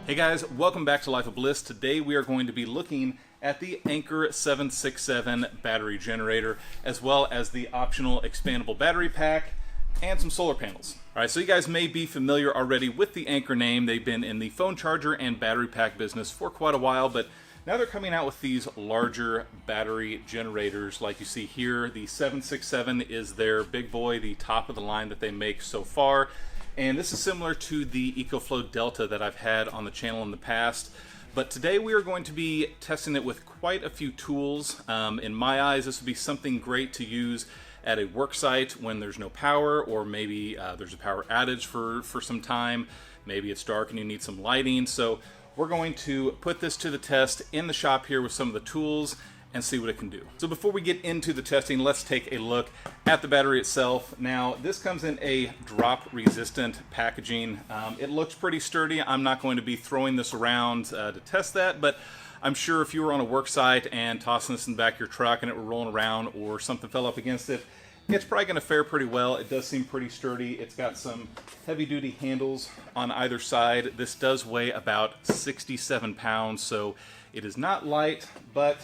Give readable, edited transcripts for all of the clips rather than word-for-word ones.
Hey guys, welcome back to Life of Bliss. Today we are going to be looking at the Anker 767 battery generator, as well as the optional expandable battery pack and some solar panels. Alright, so you guys may be familiar already with the Anker name. They've been in the phone charger and battery pack business for quite a while, but now they're coming out with these larger battery generators like you see here. The 767 is their big boy, the top of the line that they make so far. And this is similar to the EcoFlow Delta that I've had on the channel in the past. But today we are going to be testing it with quite a few tools. In my eyes, this would be something great to use at a work site when there's no power, or maybe there's a power outage for some time. Maybe it's dark and you need some lighting. So we're going to put this to the test in the shop here with some of the tools and see what it can do. So before we get into the testing, let's take a look at the battery itself. Now, this comes in a drop-resistant packaging. It looks pretty sturdy. I'm not going to be throwing this around to test that, but I'm sure if you were on a work site and tossing this in the back of your truck and it were rolling around or something fell up against it, it's probably going to fare pretty well. It does seem pretty sturdy. It's got some heavy-duty handles on either side. This does weigh about 67 pounds, so it is not light, but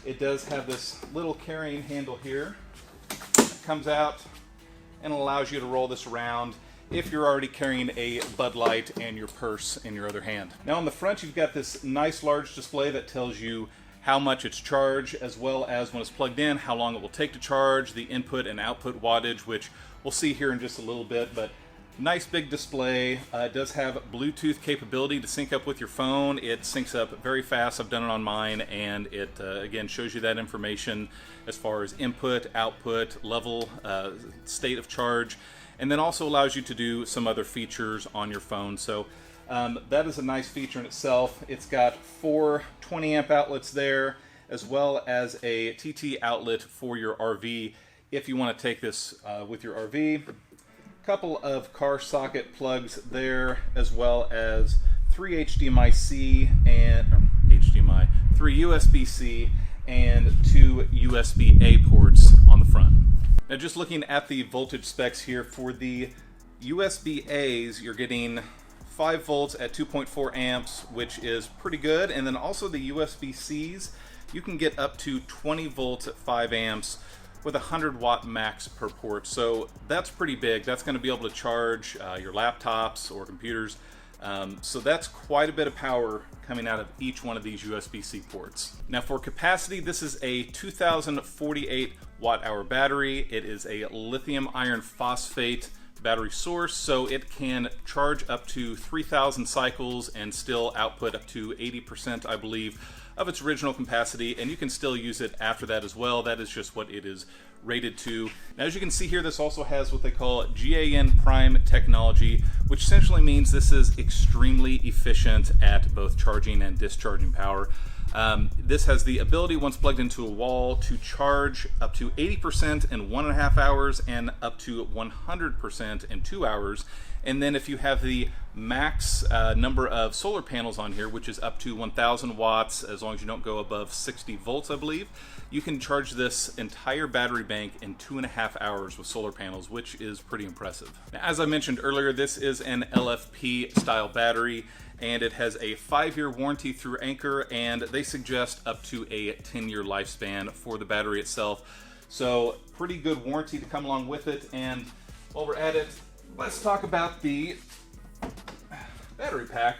it does have this little carrying handle here that comes out and allows you to roll this around if you're already carrying a Bud Light and your purse in your other hand. Now on the front, you've got this nice large display that tells you how much it's charged, as well as when it's plugged in, how long it will take to charge, the input and output wattage, which we'll see here in just a little bit. But nice big display. It does have Bluetooth capability to sync up with your phone. It syncs up very fast. I've done it on mine, and it again shows you that information as far as input, output, level, state of charge, and then also allows you to do some other features on your phone. So that is a nice feature in itself. It's got 4 20 amp outlets there, as well as a TT outlet for your RV if you want to take this with your RV. Couple of car socket plugs there, as well as 3 HDMI-C and 3 USB-C and 2 USB-A ports on the front. Now, just looking at the voltage specs here for the USB-A's, you're getting 5 volts at 2.4 amps, which is pretty good. And then also the USB-C's, you can get up to 20 volts at 5 amps with a 100 watt max per port. So that's pretty big. That's going to be able to charge your laptops or computers. So that's quite a bit of power coming out of each one of these USB-C ports. Now for capacity, this is a 2048 watt hour battery. It is a lithium iron phosphate battery source, so it can charge up to 3,000 cycles and still output up to 80%, I believe, of its original capacity, and you can still use it after that as well. That is just what it is rated to. Now, as you can see here, this also has what they call GaN prime technology, which essentially means this is extremely efficient at both charging and discharging power. This has the ability, once plugged into a wall, to charge up to 80% in 1.5 hours and up to 100% in 2 hours. And then if you have the max number of solar panels on here, which is up to 1,000 watts, as long as you don't go above 60 volts, I believe, you can charge this entire battery bank in 2.5 hours with solar panels, which is pretty impressive. Now, as I mentioned earlier, this is an LFP style battery, and it has a 5-year warranty through Anker, and they suggest up to a 10-year lifespan for the battery itself. So pretty good warranty to come along with it. And while we're at it, let's talk about the battery pack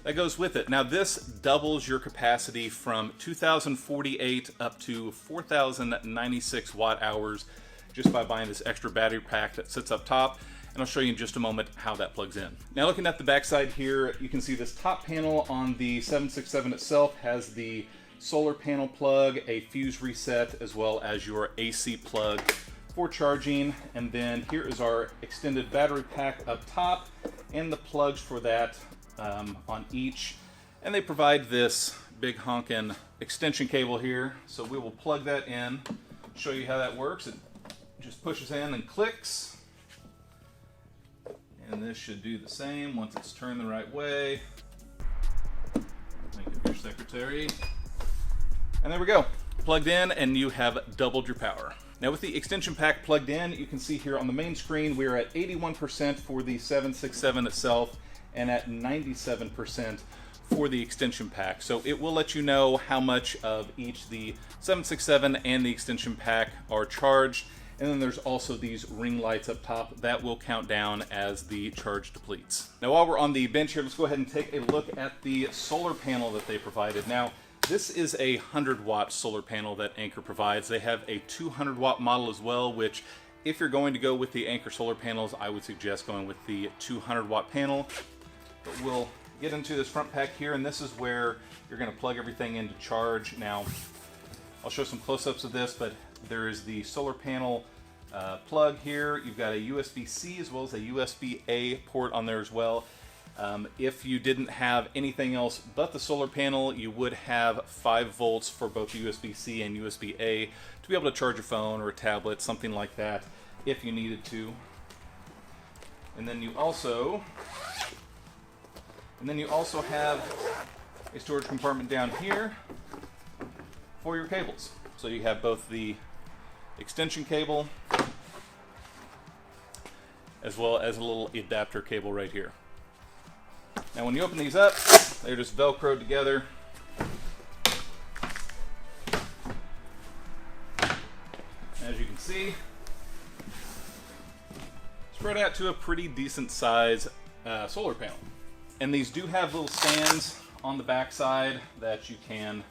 that goes with it. Now, this doubles your capacity from 2,048 up to 4,096 watt hours just by buying this extra battery pack that sits up top. And I'll show you in just a moment how that plugs in. Now, looking at the backside here, you can see this top panel on the 767 itself has the solar panel plug, a fuse reset, as well as your AC plug for charging. And then here is our extended battery pack up top and the plugs for that on each. And they provide this big honkin' extension cable here. So we will plug that in, show you how that works. It just pushes in and clicks. And this should do the same once it's turned the right way. Thank you, your secretary. And there we go. Plugged in, and you have doubled your power. Now with the extension pack plugged in, you can see here on the main screen, we're at 81% for the 767 itself, and at 97% for the extension pack. So it will let you know how much of each the 767 and the extension pack are charged. And then there's also these ring lights up top that will count down as the charge depletes. Now while we're on the bench here, let's go ahead and take a look at the solar panel that they provided. Now this is a 100-watt solar panel that Anker provides. They have a 200-watt model as well, which if you're going to go with the Anker solar panels, I would suggest going with the 200-watt panel. But we'll get into this front pack here, and this is where you're going to plug everything in to charge. Now I'll show some close-ups of this, but there is the solar panel plug here. You've got a USB-C as well as a USB-A port on there as well. If you didn't have anything else but the solar panel, you would have 5 volts for both USB-C and USB-A to be able to charge a phone or a tablet, something like that, if you needed to. And then you also have a storage compartment down here for your cables. So you have both the extension cable as well as a little adapter cable right here. Now when you open these up, they're just velcroed together. As you can see, spread out to a pretty decent size solar panel. And these do have little stands on the back side that you can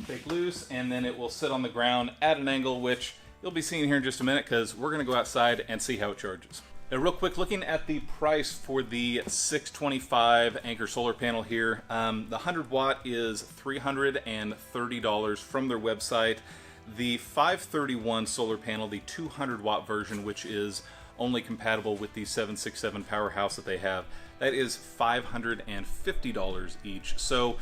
take loose, and then it will sit on the ground at an angle, which you'll be seeing here in just a minute because we're going to go outside and see how it charges. Now real quick, looking at the price for the 625 Anker solar panel here, the 100 watt is $330 from their website. The 531 solar panel, the 200 watt version, which is only compatible with the 767 PowerHouse that they have, that is $550 each. So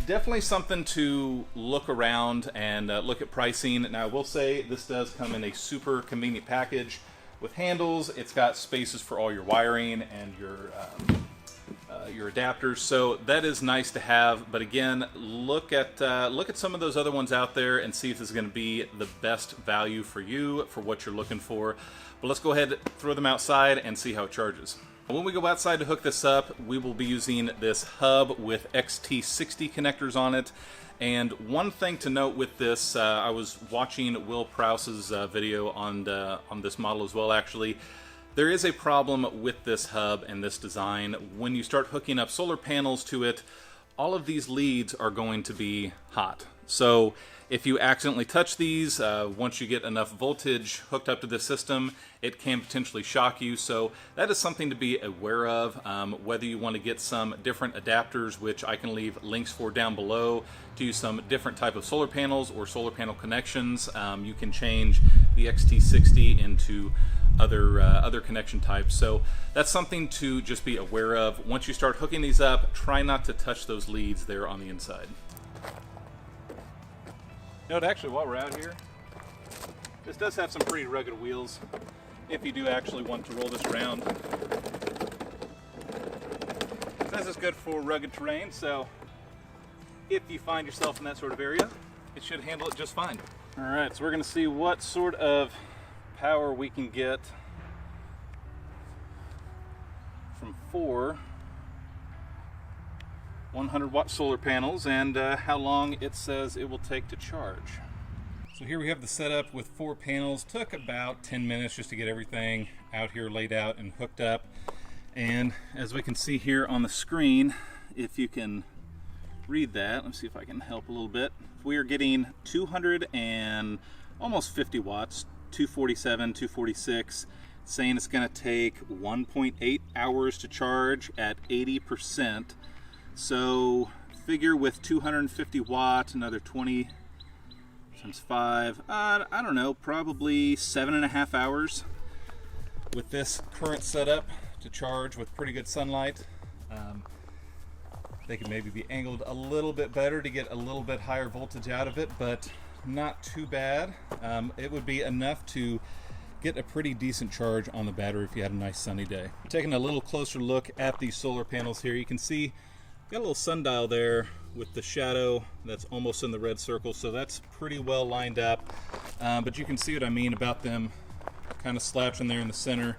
definitely something to look around and look at pricing. Now I will say this does come in a super convenient package with handles. It's got spaces for all your wiring and your adapters, so that is nice to have. But again, look at some of those other ones out there and see if this is going to be the best value for you for what you're looking for. But let's go ahead, throw them outside and see how it charges. When we go outside to hook this up, we will be using this hub with XT60 connectors on it. And one thing to note with this, I was watching Will Prowse's video on this model as well, actually. There is a problem with this hub and this design. When you start hooking up solar panels to it, all of these leads are going to be hot. So if you accidentally touch these, once you get enough voltage hooked up to the system, it can potentially shock you. So that is something to be aware of. Whether you want to get some different adapters, which I can leave links for down below, to some different type of solar panels or solar panel connections. You can change the XT60 into other connection types. So that's something to just be aware of. Once you start hooking these up, try not to touch those leads there on the inside. Note, actually, while we're out here, this does have some pretty rugged wheels if you do actually want to roll this around. This is good for rugged terrain, so if you find yourself in that sort of area, it should handle it just fine. Alright, so we're going to see what sort of power we can get from 4 100 watt solar panels and how long it says it will take to charge. So here we have the setup with 4 panels. Took about 10 minutes just to get everything out here laid out and hooked up. And as we can see here on the screen, if you can read that, let's see if I can help a little bit. We are getting 200 and almost 50 watts, 247, 246, saying it's going to take 1.8 hours to charge at 80%. So figure with 250 watts, another 20 times 5, I don't know, probably 7.5 hours with this current setup to charge with pretty good sunlight. They could maybe be angled a little bit better to get a little bit higher voltage out of it, but not too bad. It would be enough to get a pretty decent charge on the battery if you had a nice sunny day. Taking a little closer look at these solar panels here, you can see got a little sundial there with the shadow that's almost in the red circle, so that's pretty well lined up. But you can see what I mean about them kind of slouching there in the center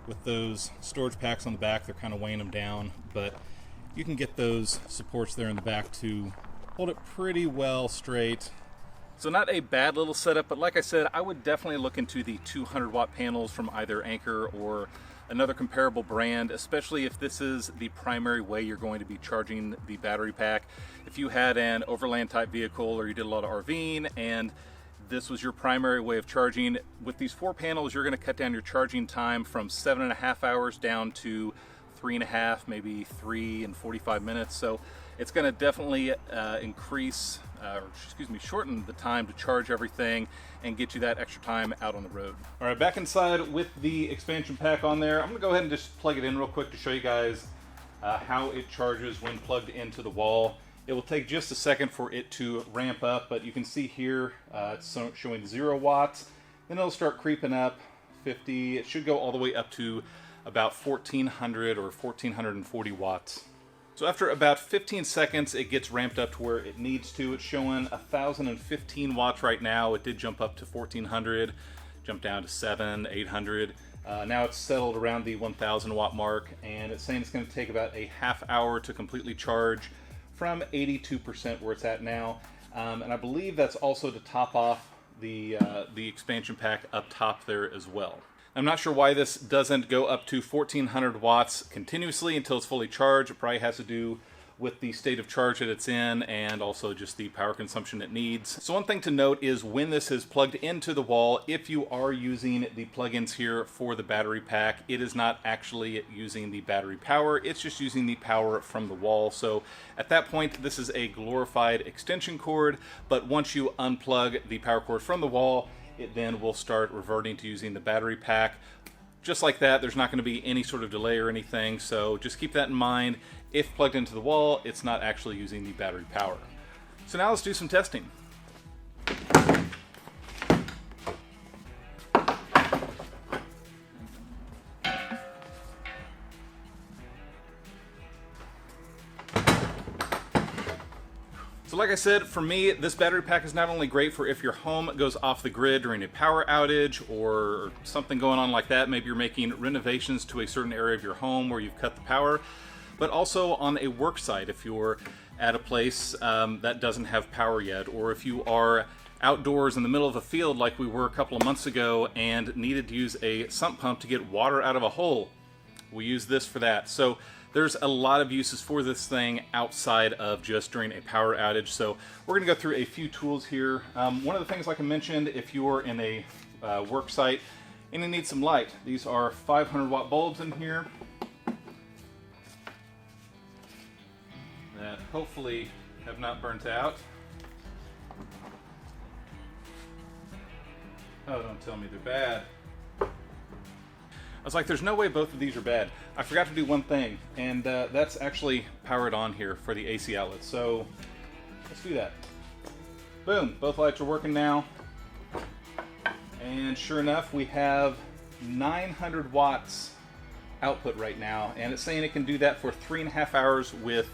with those storage packs on the back. They're kind of weighing them down, but you can get those supports there in the back to hold it pretty well straight. So not a bad little setup, but like I said, I would definitely look into the 200 watt panels from either Anker or another comparable brand, especially if this is the primary way you're going to be charging the battery pack. If you had an overland type vehicle or you did a lot of RVing and this was your primary way of charging, with these 4 panels, you're going to cut down your charging time from 7.5 hours down to 3.5, maybe 3 and 45 minutes. So it's going to definitely shorten the time to charge everything and get you that extra time out on the road. All right, back inside with the expansion pack on there. I'm going to go ahead and just plug it in real quick to show you guys how it charges when plugged into the wall. It will take just a second for it to ramp up, but you can see here it's showing 0 watts. Then it'll start creeping up 50. It should go all the way up to about 1400 or 1440 watts. So after about 15 seconds, it gets ramped up to where it needs to. It's showing 1015 watts right now. It did jump up to 1400, jump down to 700, 800. Now it's settled around the 1000 watt mark, and it's saying it's going to take about a half hour to completely charge from 82% where it's at now. And I believe that's also to top off the expansion pack up top there as well. I'm not sure why this doesn't go up to 1400 watts continuously until it's fully charged. It probably has to do with the state of charge that it's in and also just the power consumption it needs. So one thing to note is when this is plugged into the wall, if you are using the plugins here for the battery pack, it is not actually using the battery power, it's just using the power from the wall. So at that point, this is a glorified extension cord, but once you unplug the power cord from the wall, it then will start reverting to using the battery pack. Just like that, there's not going to be any sort of delay or anything, so just keep that in mind. If plugged into the wall, it's not actually using the battery power. So now let's do some testing. So like I said, for me, this battery pack is not only great for if your home goes off the grid during a power outage or something going on like that, maybe you're making renovations to a certain area of your home where you've cut the power, but also on a work site if you're at a place that doesn't have power yet, or if you are outdoors in the middle of a field like we were a couple of months ago and needed to use a sump pump to get water out of a hole. We use this for that. So there's a lot of uses for this thing outside of just during a power outage. So we're going to go through a few tools here. One of the things, like I mentioned, if you're in a work site and you need some light, these are 500 watt bulbs in here that hopefully have not burnt out. Oh, don't tell me they're bad. I was like, there's no way both of these are bad. I forgot to do one thing, and that's actually powered on here for the AC outlet. So let's do that. Boom, both lights are working now. And sure enough, we have 900 watts output right now, and it's saying it can do that for 3.5 hours with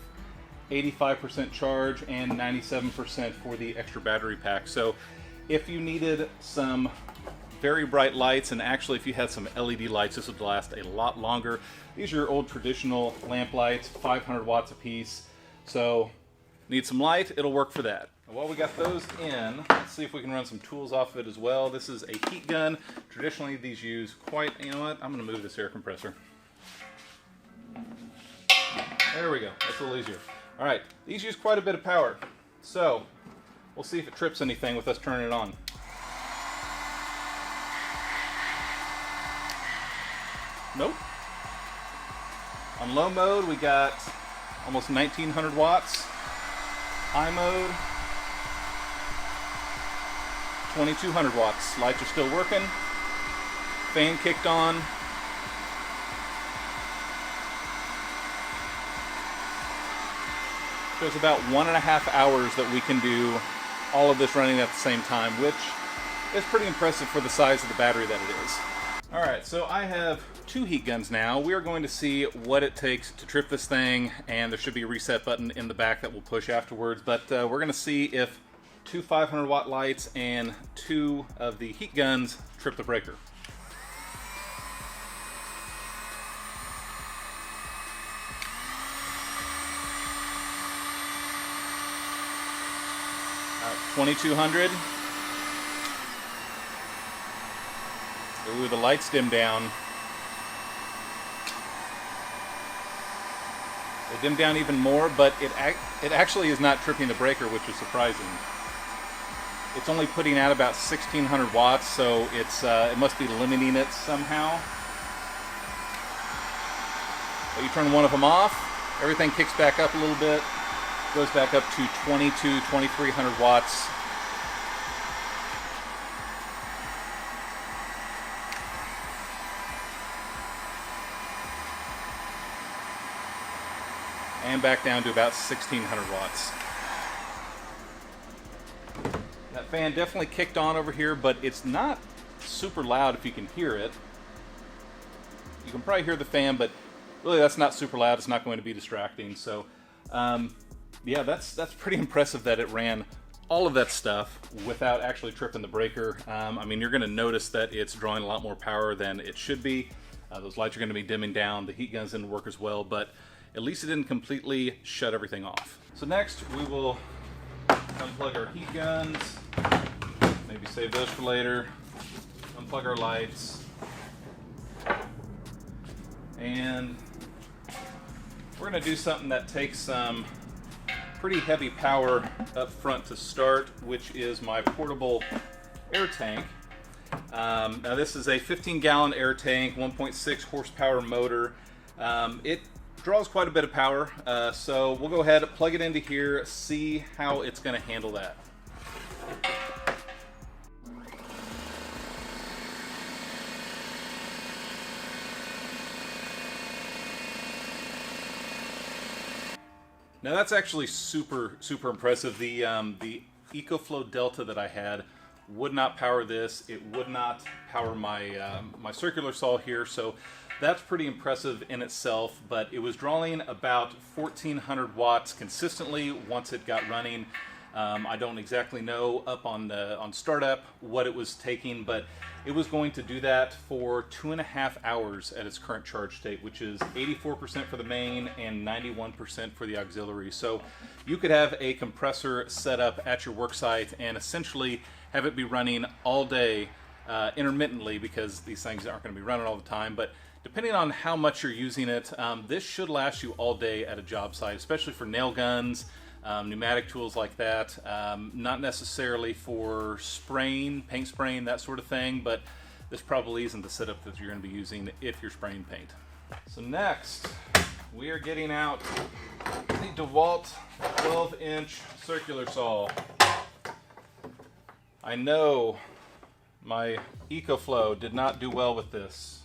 85% charge and 97% for the extra battery pack. So if you needed some very bright lights, and actually if you had some LED lights, this would last a lot longer. These are your old traditional lamp lights, 500 watts a piece. So need some light, it'll work for that. While we got those in, let's see if we can run some tools off of it as well. This is a heat gun. Traditionally these use quite, you know what, I'm gonna move this air compressor. There we go, that's a little easier. All right, these use quite a bit of power. So we'll see if it trips anything with us turning it on. Nope. On low mode, we got almost 1900 watts. High mode, 2200 watts. Lights are still working. Fan kicked on. Shows about 1.5 hours that we can do all of this running at the same time, which is pretty impressive for the size of the battery that it is. All right, so I have 2 heat guns now. We are going to see what it takes to trip this thing, and there should be a reset button in the back that we'll push afterwards, but we're going to see if 2 500 watt lights and 2 of the heat guns trip the breaker. 2200. Ooh, the lights dim down. They dim down even more, but it actually is not tripping the breaker, which is surprising. It's only putting out about 1600 watts, so it must be limiting it somehow. But you turn one of them off, everything kicks back up a little bit, goes back up to 2300 watts. And back down to about 1600 watts. That fan definitely kicked on over here, but it's not super loud if you can hear it. You can probably hear the fan, but really that's not super loud. It's not going to be distracting. So yeah, that's pretty impressive that it ran all of that stuff without actually tripping the breaker. I mean, you're going to notice that it's drawing a lot more power than it should be. Those lights are going to be dimming down. The heat guns didn't work as well, but at least it didn't completely shut everything off. So next we will unplug our heat guns, maybe save those for later, unplug our lights, and we're going to do something that takes some pretty heavy power up front to start, which is my portable air tank. Now this is a 15-gallon air tank, 1.6 horsepower motor. It draws quite a bit of power, so we'll go ahead and plug it into here, see how it's going to handle that. Now that's actually super impressive. The EcoFlow Delta that I had would not power this. It would not power my my circular saw here, so that's pretty impressive in itself. But it was drawing about 1400 watts consistently once it got running. I don't exactly know up on startup what it was taking, but it was going to do that for 2.5 hours at its current charge state, which is 84% for the main and 91% for the auxiliary. So you could have a compressor set up at your work site and essentially have it be running all day intermittently, because these things aren't going to be running all the time. But depending on how much you're using it, this should last you all day at a job site, especially for nail guns, pneumatic tools like that. Not necessarily for spraying, paint spraying, that sort of thing, but this probably isn't the setup that you're going to be using if you're spraying paint. So next, we are getting out the DeWalt 12-inch circular saw. I know my EcoFlow did not do well with this.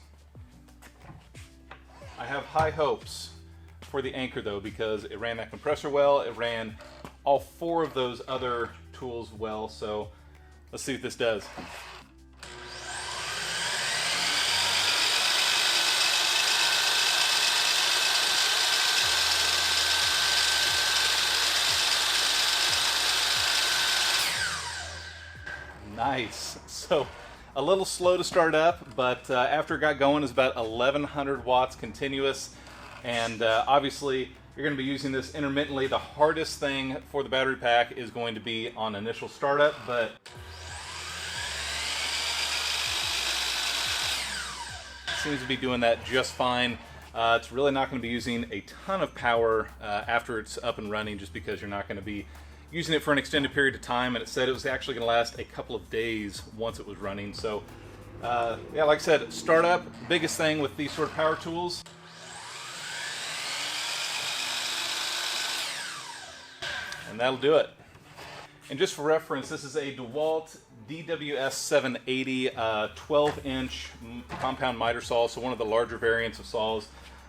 I have high hopes for the Anker though, because it ran that compressor well, it ran all 4 of those other tools well, so let's see what this does. Nice. So a little slow to start up, but after it got going, it's about 1100 watts continuous. And obviously you're going to be using this intermittently. The hardest thing for the battery pack is going to be on initial startup, but it seems to be doing that just fine. It's really not going to be using a ton of power after it's up and running, just because you're not going to be using it for an extended period of time, and it said it was actually going to last a couple of days once it was running. So yeah, like I said, startup, biggest thing with these sort of power tools. And that'll do it. And just for reference, this is a DeWalt DWS 780 12-inch compound miter saw, so one of the larger variants of saws.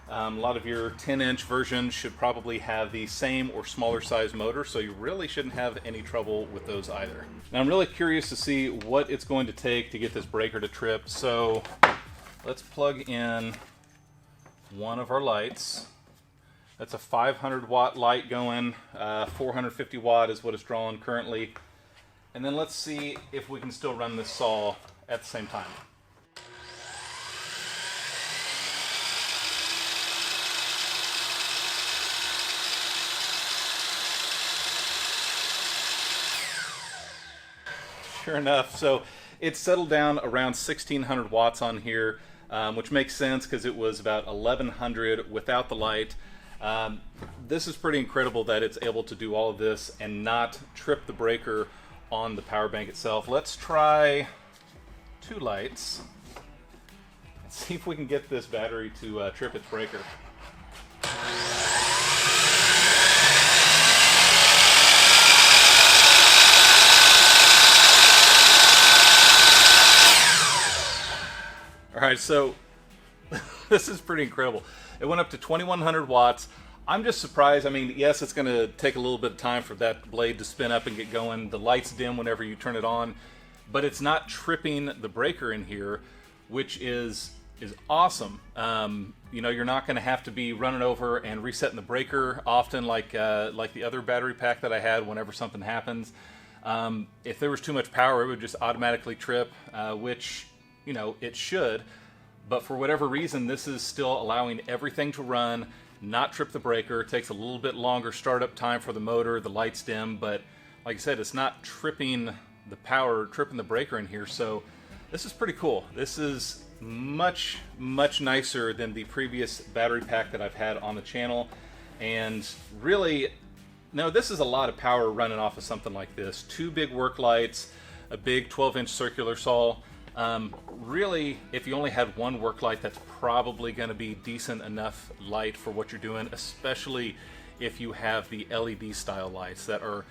A lot of your 10-inch versions should probably have the same or smaller size motor, so you really shouldn't have any trouble with those either. Now I'm really curious to see what it's going to take to get this breaker to trip, so let's plug in one of our lights. That's a 500 watt light going, 450 watt is what it's drawing currently. And then let's see if we can still run this saw at the same time. Sure enough. So it settled down around 1600 watts on here, which makes sense because it was about 1100 without the light. This is pretty incredible that it's able to do all of this and not trip the breaker on the power bank itself. Let's try 2 lights. Let's see if we can get this battery to trip its breaker. All right, so this is pretty incredible. It went up to 2100 watts. I'm just surprised. I mean, yes, it's going to take a little bit of time for that blade to spin up and get going. The lights dim whenever you turn it on, but it's not tripping the breaker in here, which is awesome. You know, you're not going to have to be running over and resetting the breaker often like the other battery pack that I had whenever something happens. If there was too much power, it would just automatically trip, which, you know, it should. But for whatever reason, this is still allowing everything to run, not trip the breaker. It takes a little bit longer startup time for the motor, the lights dim, but like I said, it's not tripping the power, tripping the breaker in here. So this is pretty cool. This is much nicer than the previous battery pack that I've had on the channel. And really, no, this is a lot of power running off of something like this. 2 big work lights, a big 12-inch circular saw. Really, if you only had 1 work light, that's probably going to be decent enough light for what you're doing, especially if you have the LED style lights that are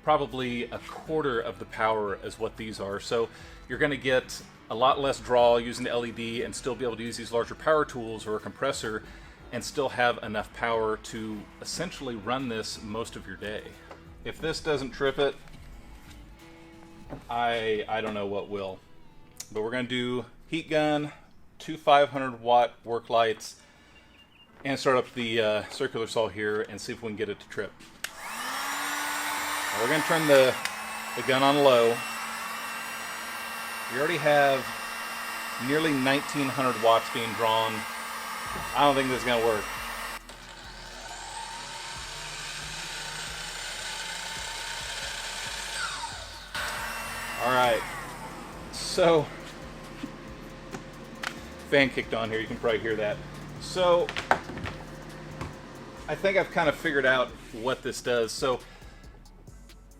probably a quarter of the power as what these are. So you're going to get a lot less draw using the LED and still be able to use these larger power tools or a compressor and still have enough power to essentially run this most of your day. If this doesn't trip it, I don't know what will. But we're going to do heat gun, 2 500 watt work lights, and start up the circular saw here and see if we can get it to trip. Now we're going to turn the gun on low. We already have nearly 1900 watts being drawn. I don't think this is going to work. All right, so fan kicked on here, you can probably hear that. So I think I've kind of figured out what this does. So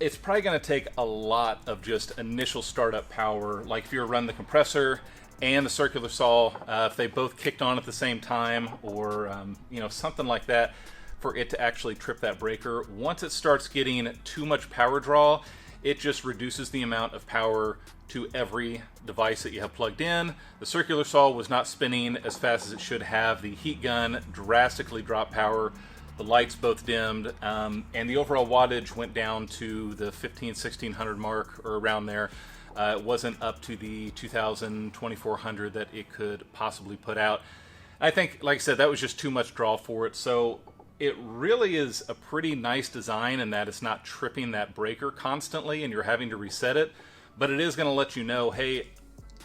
it's probably going to take a lot of just initial startup power, like if you were running the compressor and the circular saw, if they both kicked on at the same time, or you know, something like that, for it to actually trip that breaker. Once it starts getting too much power draw, it just reduces the amount of power to every device that you have plugged in. The circular saw was not spinning as fast as it should have. The heat gun drastically dropped power. The lights both dimmed, and the overall wattage went down to the 1600 mark, or around there. It wasn't up to the 2400 that it could possibly put out. I think, like I said, that was just too much draw for it. So it really is a pretty nice design in that it's not tripping that breaker constantly and you're having to reset it. But it is going to let you know, hey,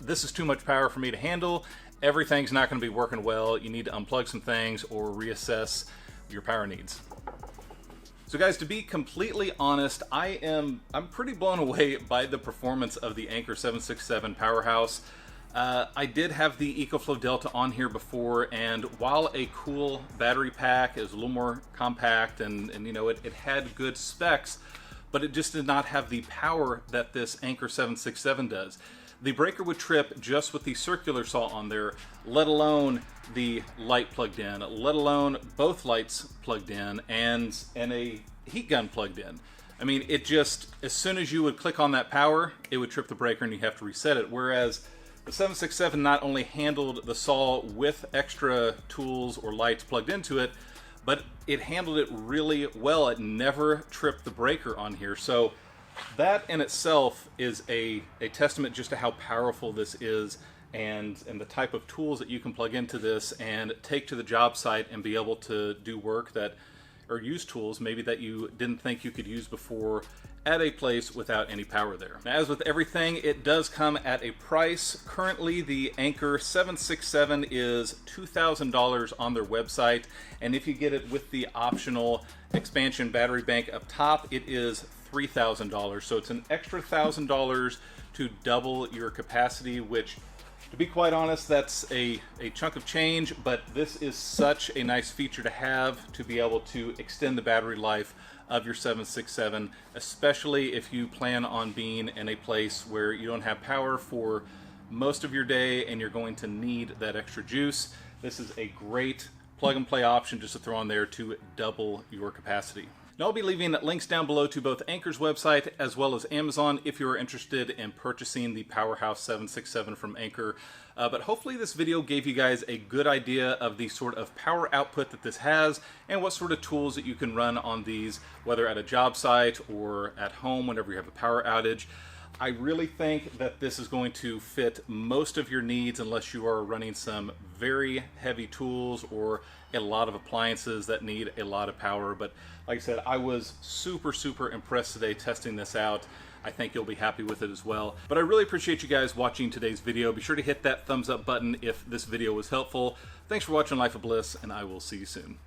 this is too much power for me to handle. Everything's not going to be working well. You need to unplug some things or reassess your power needs. So guys, to be completely honest, I'm pretty blown away by the performance of the Anker 767 PowerHouse. I did have the EcoFlow Delta on here before, and while a cool battery pack, it was a little more compact and you know, it had good specs, but it just did not have the power that this Anker 767 does. The breaker would trip just with the circular saw on there, let alone the light plugged in, let alone both lights plugged in, and a heat gun plugged in. I mean, it just, as soon as you would click on that power, it would trip the breaker and you have to reset it. Whereas the 767 not only handled the saw with extra tools or lights plugged into it, but it handled it really well. It never tripped the breaker on here. So that in itself is a testament just to how powerful this is, and the type of tools that you can plug into this and take to the job site and be able to do work that, or use tools maybe that you didn't think you could use before at a place without any power there. Now, as with everything, it does come at a price. Currently, the Anker 767 is $2,000 on their website, and if you get it with the optional expansion battery bank up top, it is $3,000. So it's an extra $1,000 to double your capacity, which, to be quite honest, that's a chunk of change, but this is such a nice feature to have, to be able to extend the battery life of your 767, especially if you plan on being in a place where you don't have power for most of your day and you're going to need that extra juice. This is a great plug and play option just to throw on there to double your capacity. Now, I'll be leaving links down below to both Anker's website as well as Amazon if you're interested in purchasing the PowerHouse 767 from Anker. But hopefully this video gave you guys a good idea of the sort of power output that this has and what sort of tools that you can run on these, whether at a job site or at home whenever you have a power outage. I really think that this is going to fit most of your needs unless you are running some very heavy tools or a lot of appliances that need a lot of power. But like I said, I was super impressed today testing this out. I think you'll be happy with it as well. But I really appreciate you guys watching today's video. Be sure to hit that thumbs up button if this video was helpful. Thanks for watching Life of Bliss, and I will see you soon.